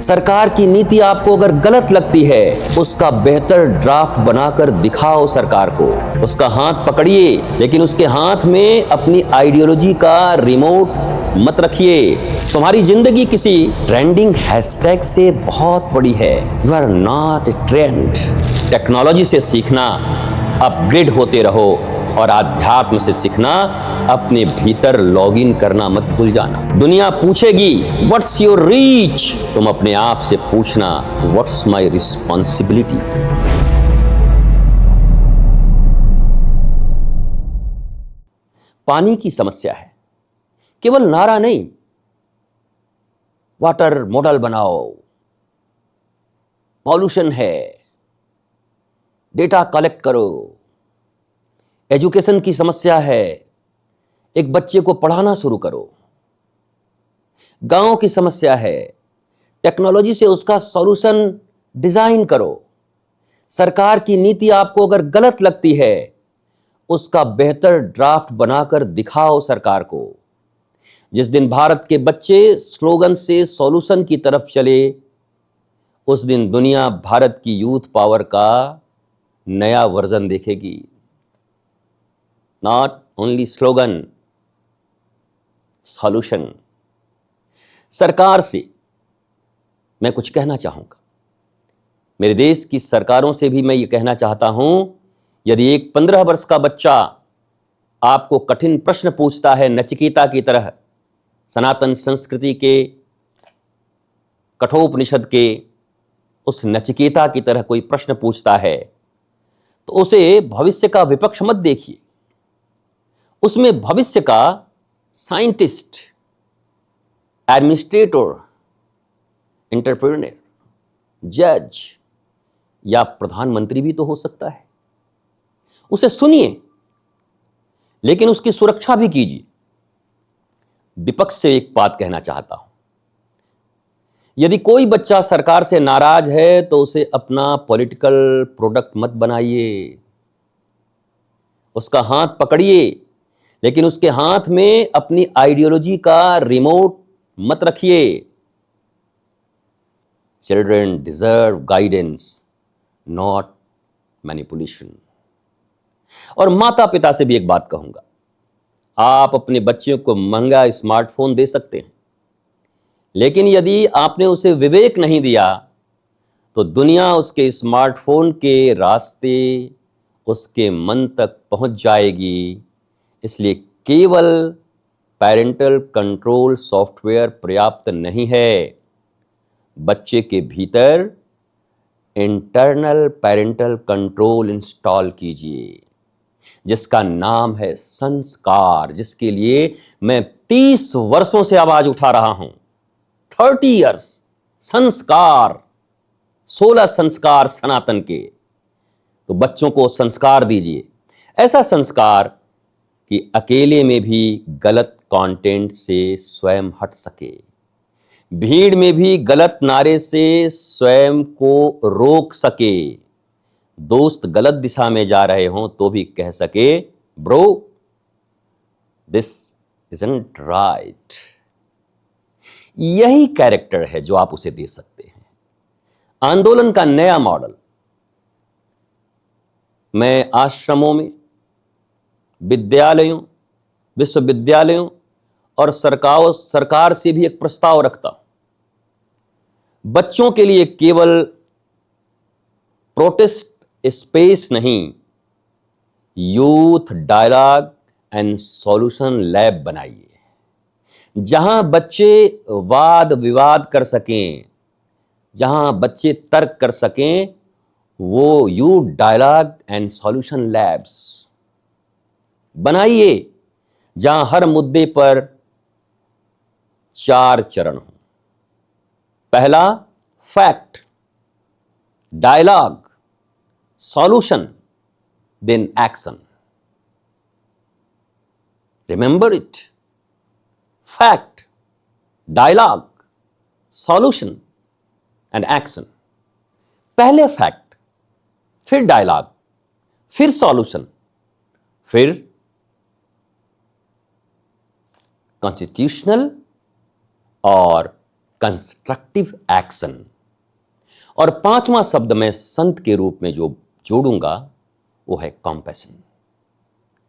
सरकार की नीति आपको अगर गलत लगती है, उसका बेहतर ड्राफ्ट बनाकर दिखाओ सरकार को। उसका हाथ पकड़िए, लेकिन उसके हाथ में अपनी आइडियोलॉजी का रिमोट मत रखिए। तुम्हारी जिंदगी किसी ट्रेंडिंग हैशटैग से बहुत बड़ी है। You are not a trend. Technology से सीखना, अपग्रेड होते रहो, और आध्यात्म से सीखना, अपने भीतर लॉगिन करना मत भूल जाना। दुनिया पूछेगी व्हाट्स योर रीच, तुम अपने आप से पूछना व्हाट्स माय रिस्पॉन्सिबिलिटी। पानी की समस्या है, केवल नारा नहीं, वाटर मॉडल बनाओ। पॉल्यूशन है, डेटा कलेक्ट करो। एजुकेशन की समस्या है, एक बच्चे को पढ़ाना शुरू करो। गांव की समस्या है, टेक्नोलॉजी से उसका सॉल्यूशन डिजाइन करो। सरकार की नीति आपको अगर गलत लगती है, उसका बेहतर ड्राफ्ट बनाकर दिखाओ सरकार को। जिस दिन भारत के बच्चे स्लोगन से सॉल्यूशन की तरफ चले, उस दिन दुनिया भारत की यूथ पावर का नया वर्जन देखेगी। Not only slogan, solution. सरकार से मैं कुछ कहना चाहूंगा। मेरे देश की सरकारों से भी मैं ये कहना चाहता हूं, यदि एक 15 वर्ष का बच्चा आपको कठिन प्रश्न पूछता है, नचिकेता की तरह, सनातन संस्कृति के, कठोपनिषद के उस नचिकेता की तरह कोई प्रश्न पूछता है, तो उसे भविष्य का विपक्ष मत देखिए। उसमें भविष्य का साइंटिस्ट, एडमिनिस्ट्रेटर, एंटरप्रेन्योर, जज या प्रधानमंत्री भी तो हो सकता है। उसे सुनिए, लेकिन उसकी सुरक्षा भी कीजिए। विपक्ष से एक बात कहना चाहता हूं, यदि कोई बच्चा सरकार से नाराज है तो उसे अपना पॉलिटिकल प्रोडक्ट मत बनाइए। उसका हाथ पकड़िए, लेकिन उसके हाथ में अपनी आइडियोलॉजी का रिमोट मत रखिए। Children deserve guidance, not manipulation. और माता पिता से भी एक बात कहूंगा, आप अपने बच्चों को महंगा स्मार्टफोन दे सकते हैं, लेकिन यदि आपने उसे विवेक नहीं दिया, तो दुनिया उसके स्मार्टफोन के रास्ते उसके मन तक पहुंच जाएगी। इसलिए केवल पेरेंटल कंट्रोल सॉफ्टवेयर पर्याप्त नहीं है। बच्चे के भीतर इंटरनल पेरेंटल कंट्रोल इंस्टॉल कीजिए, जिसका नाम है संस्कार, जिसके लिए मैं 30 वर्षों से आवाज उठा रहा हूं। 30 इयर्स। संस्कार, 16 संस्कार सनातन के। तो बच्चों को संस्कार दीजिए, ऐसा संस्कार कि अकेले में भी गलत कंटेंट से स्वयं हट सके, भीड़ में भी गलत नारे से स्वयं को रोक सके, दोस्त गलत दिशा में जा रहे हों तो भी कह सके, ब्रो दिस इजंट राइट। यही कैरेक्टर है जो आप उसे दे सकते हैं। आंदोलन का नया मॉडल मैं आश्रमों में, विद्यालयों, विश्वविद्यालयों और सरकार से भी एक प्रस्ताव रखता हूं। बच्चों के लिए केवल प्रोटेस्ट स्पेस नहीं, youth dialogue and solution lab बनाइए, जहां बच्चे वाद विवाद कर सकें, जहां बच्चे तर्क कर सकें, वो youth dialogue and solution labs बनाइए, जहां हर मुद्दे पर 4 चरण हो। पहला, fact, dialogue, solution, then action. Remember it. Fact, dialogue, solution and action. पहले फैक्ट, फिर डायलॉग, फिर सॉल्यूशन, फिर कॉन्स्टिट्यूशनल और कंस्ट्रक्टिव एक्शन। और पांचवां शब्द मैं संत के रूप में जो जोड़ूंगा वो है कॉम्पैशन,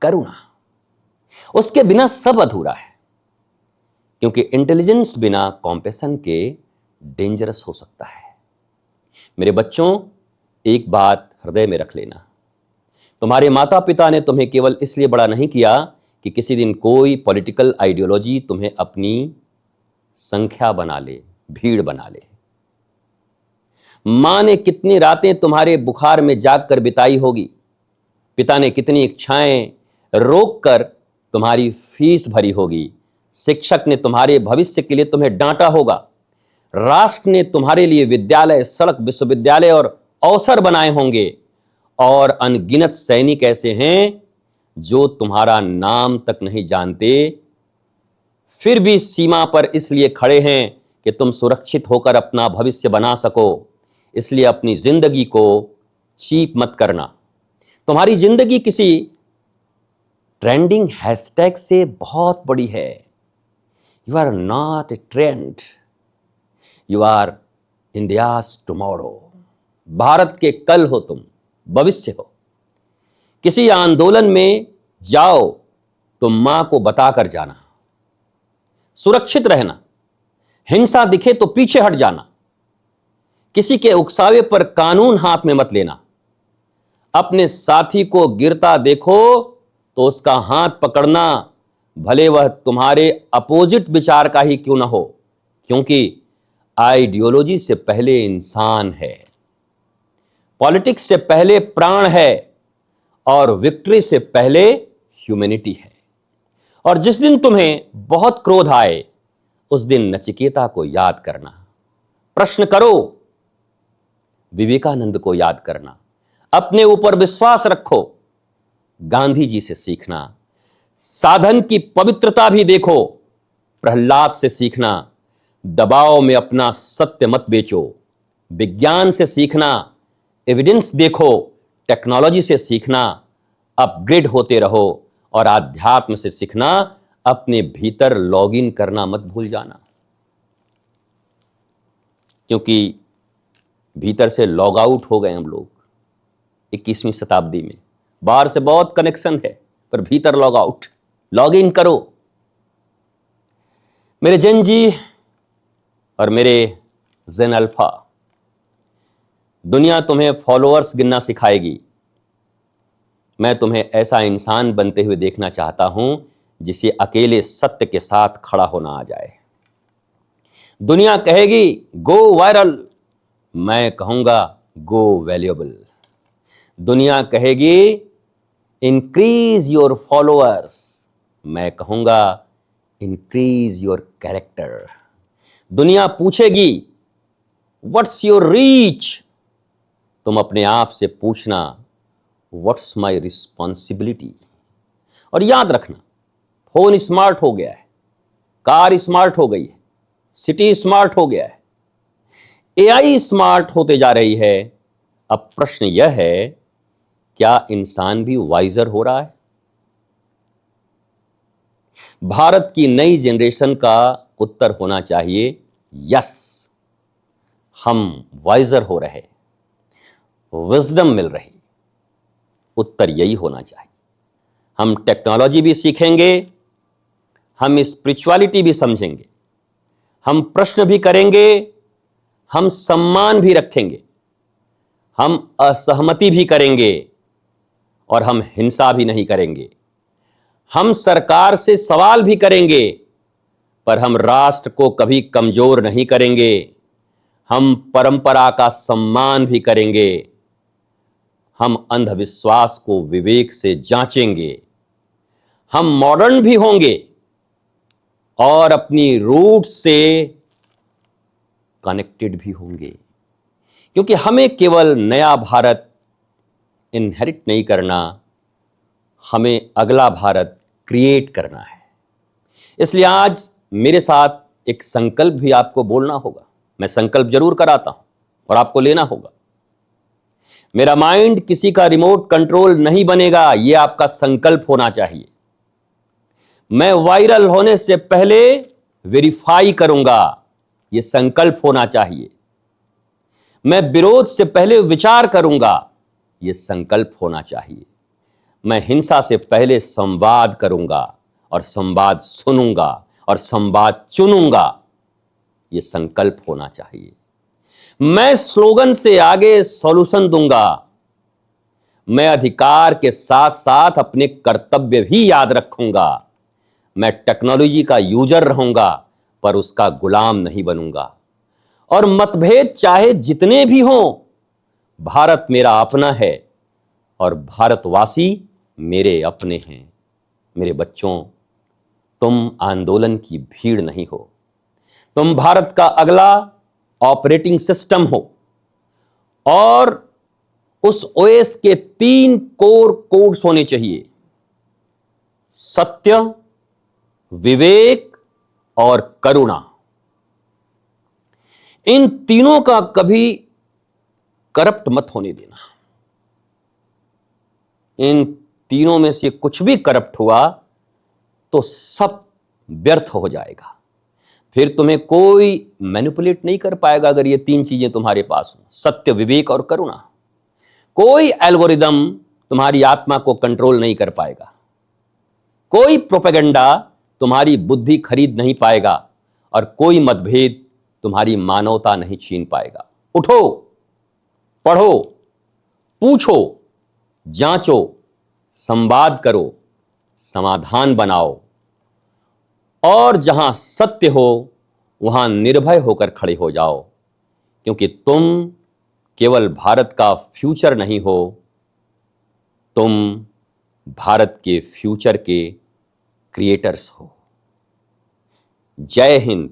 करुणा। उसके बिना सब अधूरा है, क्योंकि इंटेलिजेंस बिना कॉम्पैशन के डेंजरस हो सकता है। मेरे बच्चों, एक बात हृदय में रख लेना, तुम्हारे माता पिता ने तुम्हें केवल इसलिए बड़ा नहीं किया कि किसी दिन कोई पॉलिटिकल आइडियोलॉजी तुम्हें अपनी संख्या बना ले, भीड़ बना ले। मां ने कितनी रातें तुम्हारे बुखार में जागकर बिताई होगी, पिता ने कितनी इच्छाएं रोककर तुम्हारी फीस भरी होगी, शिक्षक ने तुम्हारे भविष्य के लिए तुम्हें डांटा होगा, राष्ट्र ने तुम्हारे लिए विद्यालय, सड़क, विश्वविद्यालय और अवसर बनाए होंगे, और अनगिनत सैनिक ऐसे हैं जो तुम्हारा नाम तक नहीं जानते, फिर भी सीमा पर इसलिए खड़े हैं कि तुम सुरक्षित होकर अपना भविष्य बना सको। इसलिए अपनी जिंदगी को चीप मत करना। तुम्हारी जिंदगी किसी ट्रेंडिंग हैशटैग से बहुत बड़ी है। You are not a trend, you are India's tomorrow. Bharat के कल हो तुम, भविष्य हो। किसी आंदोलन में जाओ तो मां को बताकर जाना, सुरक्षित रहना, हिंसा दिखे तो पीछे हट जाना, किसी के उकसावे पर कानून हाथ में मत लेना, अपने साथी को गिरता देखो तो उसका हाथ पकड़ना, भले वह तुम्हारे अपोजिट विचार का ही क्यों ना हो, क्योंकि आइडियोलॉजी से पहले इंसान है, पॉलिटिक्स से पहले प्राण है, और विक्ट्री से पहले ह्यूमैनिटी है। और जिस दिन तुम्हें बहुत क्रोध आए, उस दिन नचिकेता को याद करना, प्रश्न करो, विवेकानंद को याद करना, अपने ऊपर विश्वास रखो, गांधी जी से सीखना, साधन की पवित्रता भी देखो, प्रहलाद से सीखना, दबाव में अपना सत्य मत बेचो, विज्ञान से सीखना, एविडेंस देखो, टेक्नोलॉजी से सीखना, अपग्रेड होते रहो, और आध्यात्म से सीखना, अपने भीतर लॉगिन करना मत भूल जाना, क्योंकि भीतर से लॉग आउट हो गए हम लोग 21वीं शताब्दी में। बाहर से बहुत कनेक्शन है, पर भीतर लॉग आउट, लॉग इन करो। मेरे जैन जी और मेरे जेन अल्फा, दुनिया तुम्हें फॉलोअर्स गिनना सिखाएगी, मैं तुम्हें ऐसा इंसान बनते हुए देखना चाहता हूं जिसे अकेले सत्य के साथ खड़ा होना आ जाए। दुनिया कहेगी गो वायरल, मैं कहूंगा गो वैल्यूएबल। दुनिया कहेगी इंक्रीज योर फॉलोअर्स, मैं कहूंगा इंक्रीज योर कैरेक्टर। दुनिया पूछेगी व्हाट्स योर रीच, तुम अपने आप से पूछना व्हाट्स माई रिस्पॉन्सिबिलिटी। और याद रखना, फोन स्मार्ट हो गया है, कार स्मार्ट हो गई है, सिटी स्मार्ट हो गया है, एआई स्मार्ट होते जा रही है। अब प्रश्न यह है, क्या इंसान भी वाइजर हो रहा है? भारत की नई जनरेशन का उत्तर होना चाहिए यस, हम वाइजर हो रहे, विजडम मिल रही। उत्तर यही होना चाहिए। हम टेक्नोलॉजी भी सीखेंगे, हम स्पिरिचुअलिटी भी समझेंगे, हम प्रश्न भी करेंगे, हम सम्मान भी रखेंगे, हम असहमति भी करेंगे, और हम हिंसा भी नहीं करेंगे। हम सरकार से सवाल भी करेंगे, पर हम राष्ट्र को कभी कमजोर नहीं करेंगे। हम परंपरा का सम्मान भी करेंगे, हम अंधविश्वास को विवेक से जांचेंगे। हम मॉडर्न भी होंगे और अपनी रूट से कनेक्टेड भी होंगे, क्योंकि हमें केवल नया भारत इनहेरिट नहीं करना, हमें अगला भारत क्रिएट करना है। इसलिए आज मेरे साथ एक संकल्प भी आपको बोलना होगा। मैं संकल्प जरूर कराता हूं और आपको लेना होगा। मेरा माइंड किसी का रिमोट कंट्रोल नहीं बनेगा, यह आपका संकल्प होना चाहिए। मैं वायरल होने से पहले वेरीफाई करूंगा, ये संकल्प होना चाहिए। मैं विरोध से पहले विचार करूंगा, ये संकल्प होना चाहिए। मैं हिंसा से पहले संवाद करूंगा और संवाद सुनूंगा और संवाद चुनूंगा, ये संकल्प होना चाहिए। मैं स्लोगन से आगे सॉल्यूशन दूंगा। मैं अधिकार के साथ साथ अपने कर्तव्य भी याद रखूंगा। मैं टेक्नोलॉजी का यूजर रहूंगा पर उसका गुलाम नहीं बनूंगा। और मतभेद चाहे जितने भी हों, भारत मेरा अपना है और भारतवासी मेरे अपने हैं। मेरे बच्चों, तुम आंदोलन की भीड़ नहीं हो, तुम भारत का अगला ऑपरेटिंग सिस्टम हो। और उस ओएस के 3 कोर कोड्स होने चाहिए: सत्य, विवेक और करुणा। इन तीनों का कभी करप्ट मत होने देना। इन तीनों में से कुछ भी करप्ट हुआ तो सब व्यर्थ हो जाएगा। फिर तुम्हें कोई मैनिपुलेट नहीं कर पाएगा। अगर ये 3 चीजें तुम्हारे पास हो, सत्य, विवेक और करुणा, कोई एल्गोरिदम तुम्हारी आत्मा को कंट्रोल नहीं कर पाएगा। कोई प्रोपेगेंडा तुम्हारी बुद्धि खरीद नहीं पाएगा और कोई मतभेद तुम्हारी मानवता नहीं छीन पाएगा। उठो, पढ़ो, पूछो, जांचो, संवाद करो, समाधान बनाओ और जहां सत्य हो वहां निर्भय होकर खड़े हो जाओ, क्योंकि तुम केवल भारत का फ्यूचर नहीं हो, तुम भारत के फ्यूचर के क्रिएटर्स हो। जय हिंद,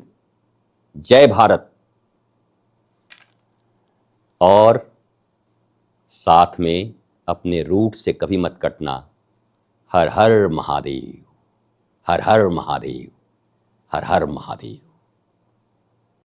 जय भारत। और साथ में अपने रूट से कभी मत कटना। हर हर महादेव, हर हर महादेव, हर हर महादेव।